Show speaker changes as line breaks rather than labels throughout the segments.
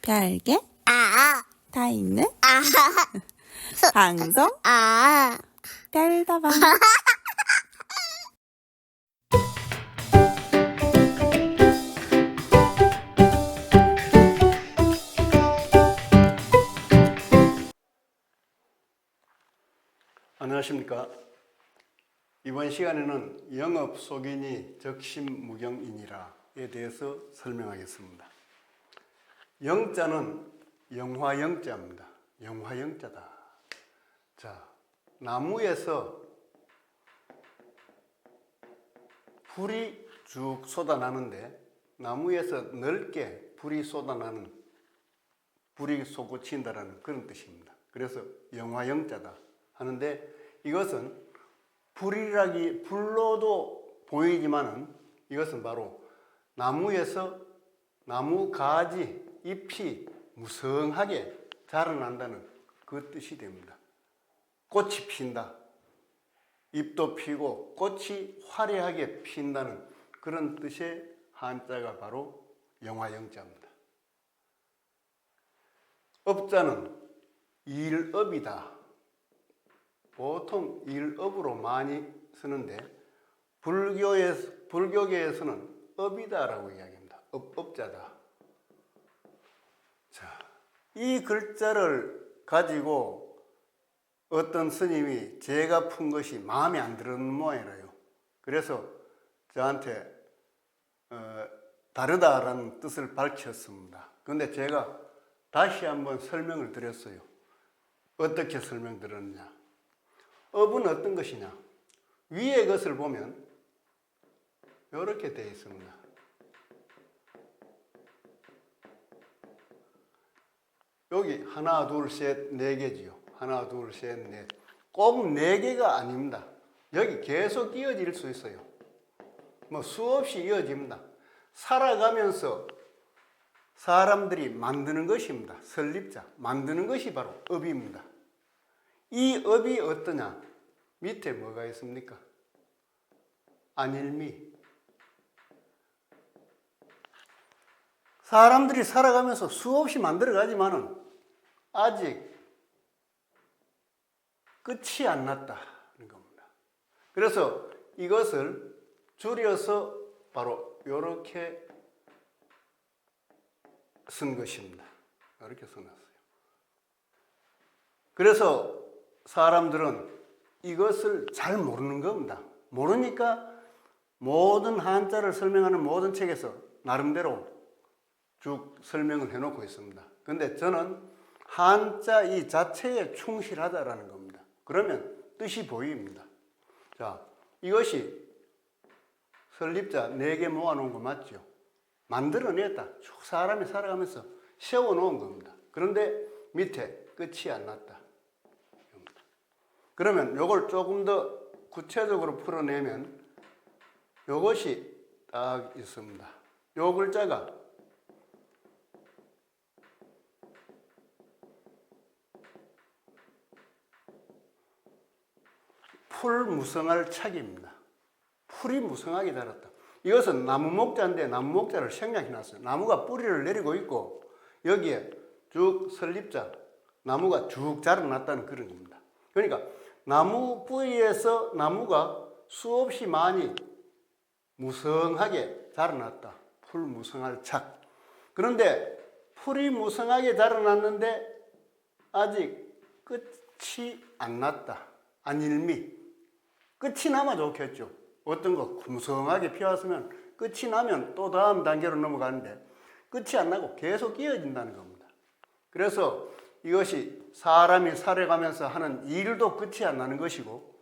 별게
아,
다 있는
아,
방송
아.
별다방.
안녕하십니까. 이번 시간에는 영업 속인이 적심무경이니라에 대해서 설명하겠습니다. 영자는 영화 영자입니다. 영화 영자다. 자, 나무에서 불이 쭉 쏟아나는데 나무에서 넓게 불이 쏟아나는, 불이 솟구친다라는 그런 뜻입니다. 그래서 영화 영자다 하는데, 이것은 불로도 보이지만은 이것은 바로 나무에서 나무 가지, 잎이 무성하게 자라난다는 그 뜻이 됩니다. 꽃이 핀다. 잎도 피고 꽃이 화려하게 핀다는 그런 뜻의 한자가 바로 영화영자입니다. 업자는 일업이다. 보통 일업으로 많이 쓰는데 불교계에서는 업이다라고 이야기합니다. 업자다. 자, 이 글자를 가지고 어떤 스님이 제가 푼 것이 마음에 안 드는 모양이라요. 그래서 저한테 다르다라는 뜻을 밝혔습니다. 그런데 제가 다시 한번 설명을 드렸어요. 어떻게 설명드렸느냐. 업은 어떤 것이냐. 위의 것을 보면 이렇게 되어 있습니다. 여기 하나, 둘, 셋, 네 개지요. 하나, 둘, 셋, 넷. 꼭 네 개가 아닙니다. 여기 계속 이어질 수 있어요. 뭐 수없이 이어집니다. 살아가면서 사람들이 만드는 것입니다. 설립자, 만드는 것이 바로 업입니다. 이 업이 어떠냐? 밑에 뭐가 있습니까? 안일미. 사람들이 살아가면서 수없이 만들어가지만은 아직 끝이 안 났다는 겁니다. 그래서 이것을 줄여서 바로 이렇게 쓴 것입니다. 이렇게 써놨어요. 그래서 사람들은 이것을 잘 모르는 겁니다. 모르니까 모든 한자를 설명하는 모든 책에서 나름대로 쭉 설명을 해놓고 있습니다. 그런데 저는 한자 이 자체에 충실하다라는 겁니다. 그러면 뜻이 보입니다. 자, 이것이 설립자 4개 모아놓은 거 맞죠? 만들어냈다. 쭉 사람이 살아가면서 세워놓은 겁니다. 그런데 밑에 끝이 안 났다. 그러면 이걸 조금 더 구체적으로 풀어내면 이것이 딱 있습니다. 이 글자가 풀 무성할 착입니다. 풀이 무성하게 자랐다. 이것은 나무 목자인데 나무 목자를 생략해 놨어요. 나무가 뿌리를 내리고 있고 여기에 쭉 설립자, 나무가 쭉 자라났다는 그런 겁니다. 그러니까 나무 뿌리에서 나무가 수없이 많이 무성하게 자라났다. 풀 무성할 착. 그런데 풀이 무성하게 자라났는데 아직 끝이 안 났다. 안일미. 끝이 나면 좋겠죠. 어떤 거 무성하게 피었으면 끝이 나면 또 다음 단계로 넘어가는데 끝이 안 나고 계속 이어진다는 겁니다. 그래서 이것이 사람이 살아가면서 하는 일도 끝이 안 나는 것이고,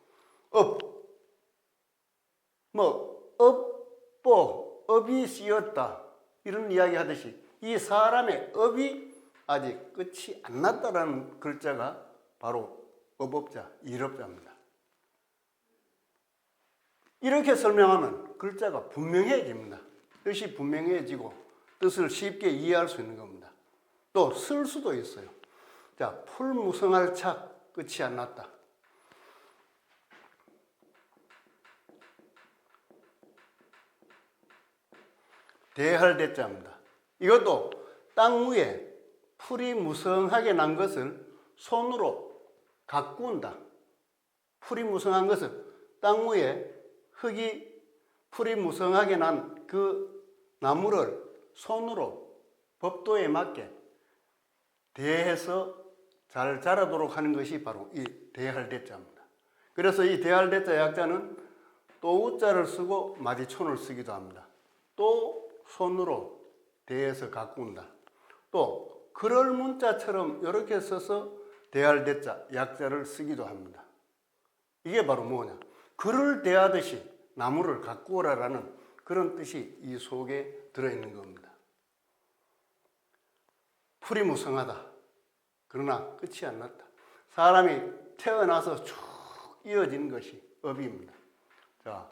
업이 씌었다. 이런 이야기 하듯이 이 사람의 업이 아직 끝이 안 났다라는 글자가 바로 업업자, 일업자입니다. 이렇게 설명하면 글자가 분명해집니다. 뜻이 분명해지고 뜻을 쉽게 이해할 수 있는 겁니다. 또 쓸 수도 있어요. 자, 풀무성할 착, 끝이 안 났다. 대할 대자입니다. 이것도 땅 위에 풀이 무성하게 난 것을 손으로 가꾼다. 풀이 무성한 것을 땅 위에 풀이 무성하게 난 그 나무를 손으로 법도에 맞게 대해서 잘 자라도록 하는 것이 바로 이 대할대자입니다. 그래서 이 대할대자 약자는 또 우자를 쓰고 마디촌을 쓰기도 합니다. 또 손으로 대해서 가꾼다. 또 그럴 문자처럼 이렇게 써서 대할대자 약자를 쓰기도 합니다. 이게 바로 뭐냐? 글을 대하듯이 나무를 가꾸어라라는 그런 뜻이 이 속에 들어있는 겁니다. 풀이 무성하다. 그러나 끝이 안 났다. 사람이 태어나서 쭉 이어지는 것이 업입니다. 자,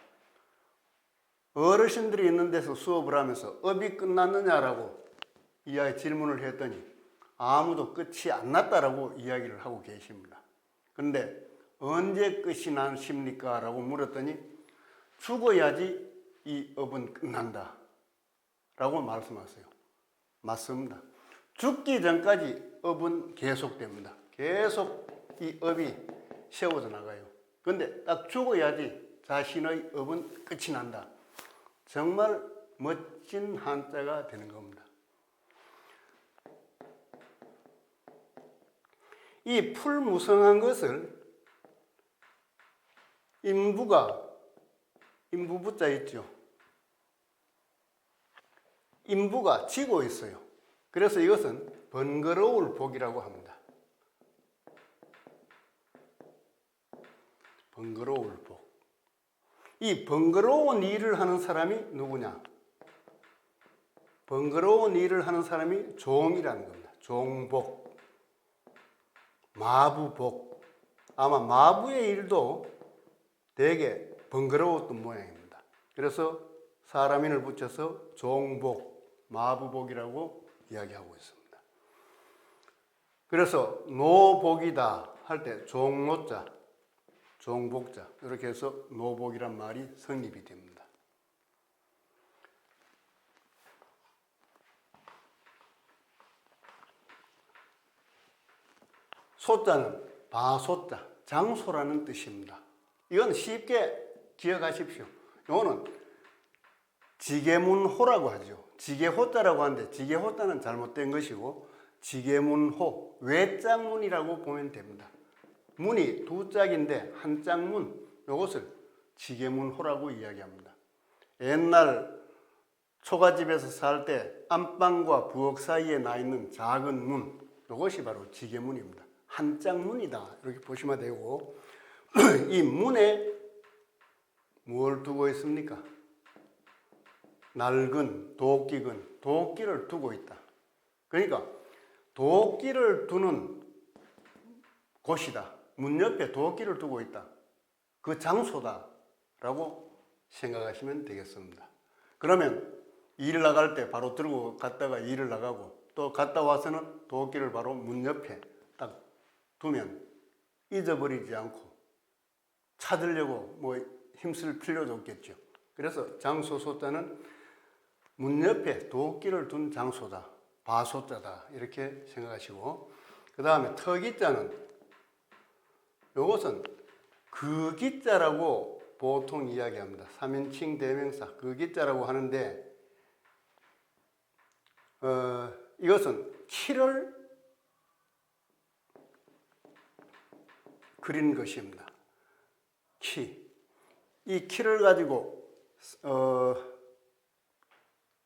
어르신들이 있는 데서 수업을 하면서 업이 끝났느냐라고 이야기 질문을 했더니 아무도 끝이 안 났다라고 이야기를 하고 계십니다. 그런데 언제 끝이 나십니까? 라고 물었더니 죽어야지 이 업은 끝난다 라고 말씀하세요. 맞습니다. 죽기 전까지 업은 계속됩니다. 계속 이 업이 세워져 나가요. 근데 딱 죽어야지 자신의 업은 끝이 난다. 정말 멋진 한자가 되는 겁니다. 이 풀무성한 것을 인부부자 있죠. 인부가 지고 있어요. 그래서 이것은 번거로울 복이라고 합니다. 번거로울 복. 이 번거로운 일을 하는 사람이 누구냐? 번거로운 일을 하는 사람이 종이라는 겁니다. 종복, 마부복. 아마 마부의 일도 되게 번거로웠던 모양입니다. 그래서 사람인을 붙여서 종복, 마부복이라고 이야기하고 있습니다. 그래서 노복이다 할 때 종노자, 종복자 이렇게 해서 노복이란 말이 성립이 됩니다. 소자는 바소자, 장소라는 뜻입니다. 이건 쉽게 기억하십시오. 이거는 지계문호라고 하죠. 지계호자라고 하는데 지계호자는 잘못된 것이고 지계문호, 외짝문이라고 보면 됩니다. 문이 두 짝인데 한 짝문, 이것을 지계문호라고 이야기합니다. 옛날 초가집에서 살 때 안방과 부엌 사이에 나 있는 작은 문, 이것이 바로 지계문입니다. 한 짝문이다 이렇게 보시면 되고 이 문에 무엇을 두고 있습니까? 낡은 도끼근, 도끼를 두고 있다. 그러니까 도끼를 두는 곳이다. 문 옆에 도끼를 두고 있다. 그 장소다 라고 생각하시면 되겠습니다. 그러면 일 나갈 때 바로 들고 갔다가 일을 나가고 또 갔다 와서는 도끼를 바로 문 옆에 딱 두면 잊어버리지 않고 찾으려고 뭐 힘쓸 필요도 없겠죠. 그래서 장소소자는 문 옆에 도끼를 둔 장소다, 바소자다 이렇게 생각하시고, 그 다음에 터기자는 이것은 그기자라고 보통 이야기합니다. 3인칭 대명사 그기자라고 하는데 이것은 키를 그린 것입니다. 키. 이 키를 가지고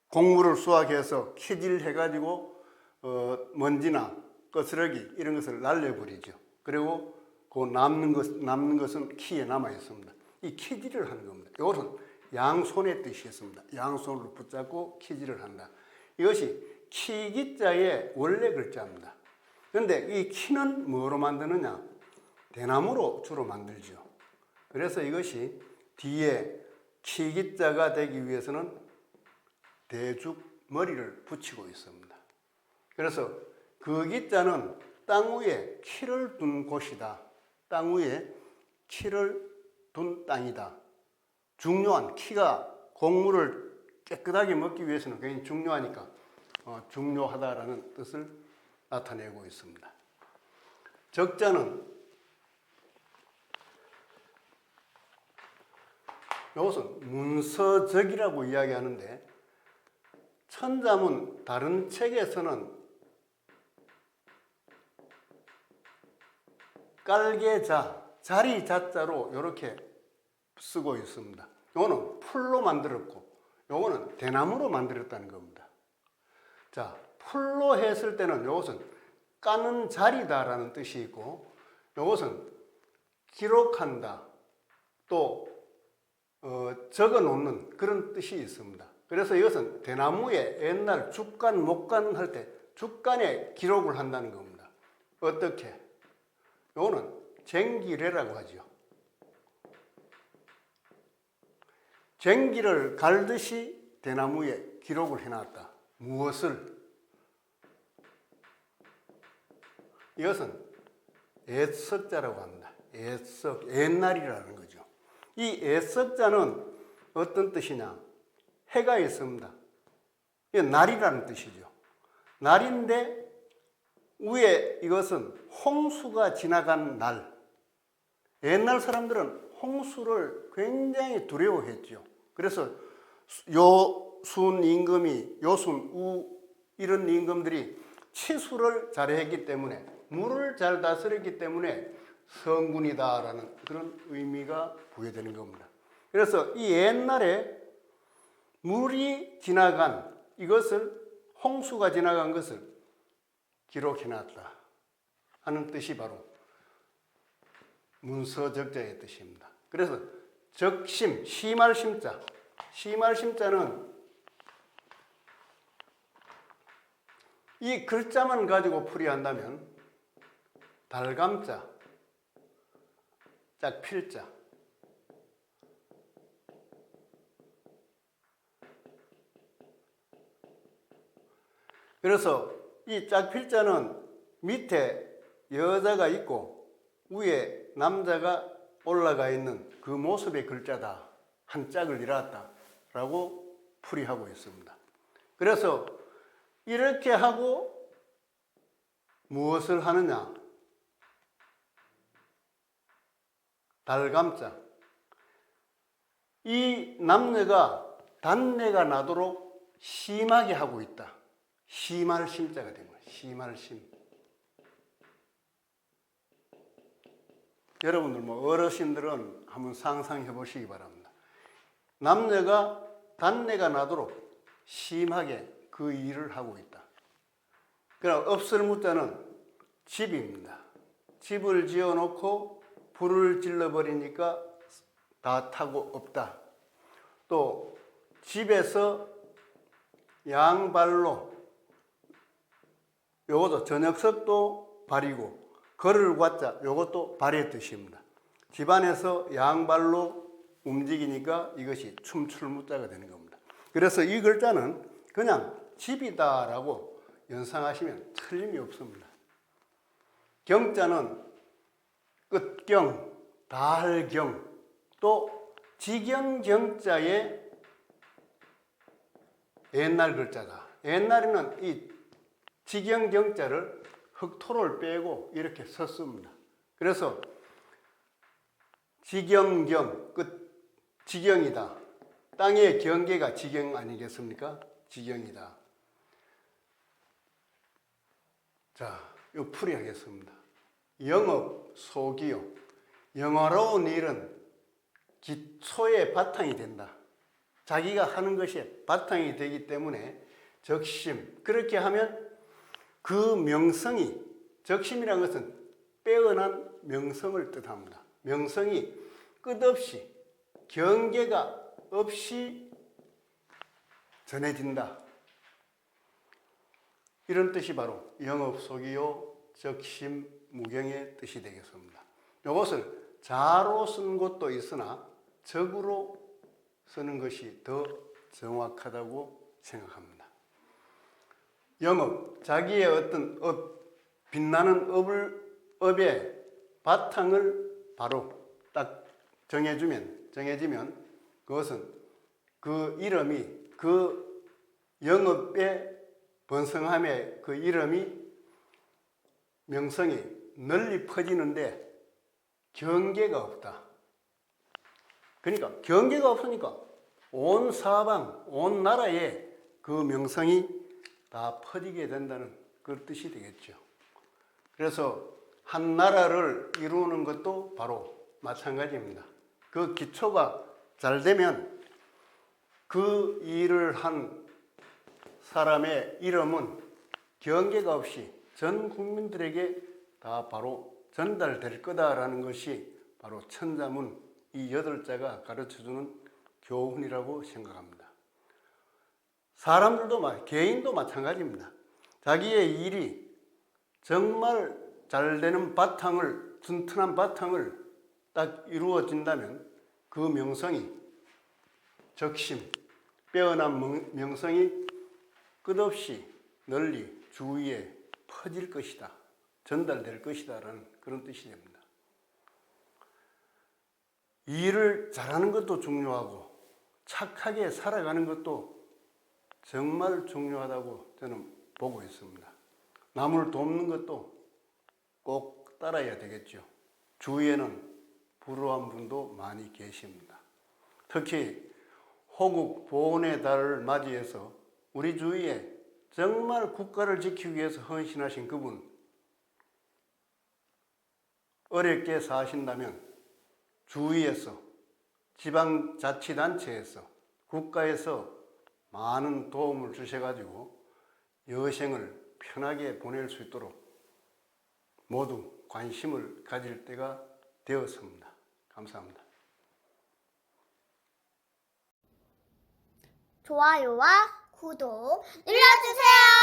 곡물을 수확해서 키질해가지고 먼지나 거스러기 이런 것을 날려버리죠. 그리고 그 남는 것은 키에 남아 있습니다. 이 키질을 하는 겁니다. 이것은 양손의 뜻이 있습니다. 양손으로 붙잡고 키질을 한다. 이것이 키기자의 원래 글자입니다. 그런데 이 키는 뭐로 만드느냐? 대나무로 주로 만들죠. 그래서 이것이 뒤에 키기자가 되기 위해서는 대죽 머리를 붙이고 있습니다. 그래서 그 기자는 땅 위에 키를 둔 곳이다. 땅 위에 키를 둔 땅이다. 중요한 키가 곡물을 깨끗하게 먹기 위해서는 굉장히 중요하니까 중요하다라는 뜻을 나타내고 있습니다. 적자는 이것은 문서적이라고 이야기하는데 천자문 다른 책에서는 깔개자, 자리 자자로 이렇게 쓰고 있습니다. 이거는 풀로 만들었고 이거는 대나무로 만들었다는 겁니다. 자, 풀로 했을 때는 이것은 까는 자리다라는 뜻이 있고 이것은 기록한다, 또 적어 놓는 그런 뜻이 있습니다. 그래서 이것은 대나무에 옛날 죽간, 목간 할 때 죽간에 기록을 한다는 겁니다. 어떻게? 이거는 쟁기례라고 하죠. 쟁기를 갈듯이 대나무에 기록을 해놨다. 무엇을? 이것은 애석자라고 합니다. 애석, 옛날이라는 거죠. 이 애석자는 어떤 뜻이냐? 해가 있습니다. 이게 날이라는 뜻이죠. 날인데 위에 이것은 홍수가 지나간 날. 옛날 사람들은 홍수를 굉장히 두려워했죠. 그래서 요순 임금이, 요순, 우 이런 임금들이 치수를 잘했기 때문에, 물을 잘 다스렸기 때문에 성군이다라는 그런 의미가 부여되는 겁니다. 그래서 이 옛날에 물이 지나간 이것을, 홍수가 지나간 것을 기록해놨다 하는 뜻이 바로 문서적자의 뜻입니다. 그래서 적심, 심할 심자, 심할 심자는 이 글자만 가지고 풀이한다면 달감자, 짝필자, 그래서 이 짝필자는 밑에 여자가 있고 위에 남자가 올라가 있는 그 모습의 글자다. 한 짝을 이뤘다 라고 풀이하고 있습니다. 그래서 이렇게 하고 무엇을 하느냐? 달감자. 이 남녀가 단내가 나도록 심하게 하고 있다. 심할 심자가 된 거예요. 심할 심. 여러분들 어르신들은 한번 상상해 보시기 바랍니다. 남녀가 단내가 나도록 심하게 그 일을 하고 있다. 그럼 없을 무자는 집입니다. 집을 지어 놓고 불을 질러 버리니까 다 타고 없다. 또 집에서 양발로, 요것도 저녁석도 발이고 걸을 과자, 요것도 발의 뜻입니다. 집안에서 양발로 움직이니까 이것이 춤출무자가 되는 겁니다. 그래서 이 글자는 그냥 집이다라고 연상하시면 틀림이 없습니다. 경자는 끝경, 달경, 또 지경경자의 옛날 글자다. 옛날에는 이 지경경자를 흑토를 빼고 이렇게 썼습니다. 그래서 지경경, 끝, 지경이다. 땅의 경계가 지경 아니겠습니까? 지경이다. 자, 요 풀이하겠습니다. 영업, 소기요. 영화로운 일은 기초의 바탕이 된다. 자기가 하는 것이 바탕이 되기 때문에 적심. 그렇게 하면 그 명성이, 적심이라는 것은 빼어난 명성을 뜻합니다. 명성이 끝없이, 경계가 없이 전해진다. 이런 뜻이 바로 영업소기요, 적심, 무경의 뜻이 되겠습니다. 이것을 자로 쓴 것도 있으나 적으로 쓰는 것이 더 정확하다고 생각합니다. 영업, 자기의 어떤 빛나는 업의 바탕을 바로 딱 정해지면 그것은 그 이름이, 그 영업의 번성함의 그 이름이 명성이 널리 퍼지는데 경계가 없다. 그러니까 경계가 없으니까 온 사방, 온 나라에 그 명성이 다 퍼지게 된다는 그 뜻이 되겠죠. 그래서 한 나라를 이루는 것도 바로 마찬가지입니다. 그 기초가 잘 되면 그 일을 한 사람의 이름은 경계가 없이 전 국민들에게 다 바로 전달될 거다라는 것이 바로 천자문 이 8자가 가르쳐주는 교훈이라고 생각합니다. 사람들도 개인도 마찬가지입니다. 자기의 일이 정말 잘 되는 바탕을, 튼튼한 바탕을 딱 이루어진다면 그 명성이 적심, 빼어난 명성이 끝없이 널리 주위에 퍼질 것이다. 전달될 것이다. 라는 그런 뜻이 됩니다. 일을 잘하는 것도 중요하고 착하게 살아가는 것도 정말 중요하다고 저는 보고 있습니다. 남을 돕는 것도 꼭 따라야 되겠죠. 주위에는 불우한 분도 많이 계십니다. 특히 호국 보훈의 달을 맞이해서 우리 주위에 정말 국가를 지키기 위해서 헌신하신 그분, 어렵게 사신다면 주위에서, 지방자치단체에서, 국가에서 많은 도움을 주셔가지고 여생을 편하게 보낼 수 있도록 모두 관심을 가질 때가 되었습니다. 감사합니다.
좋아요와 구독 눌러주세요.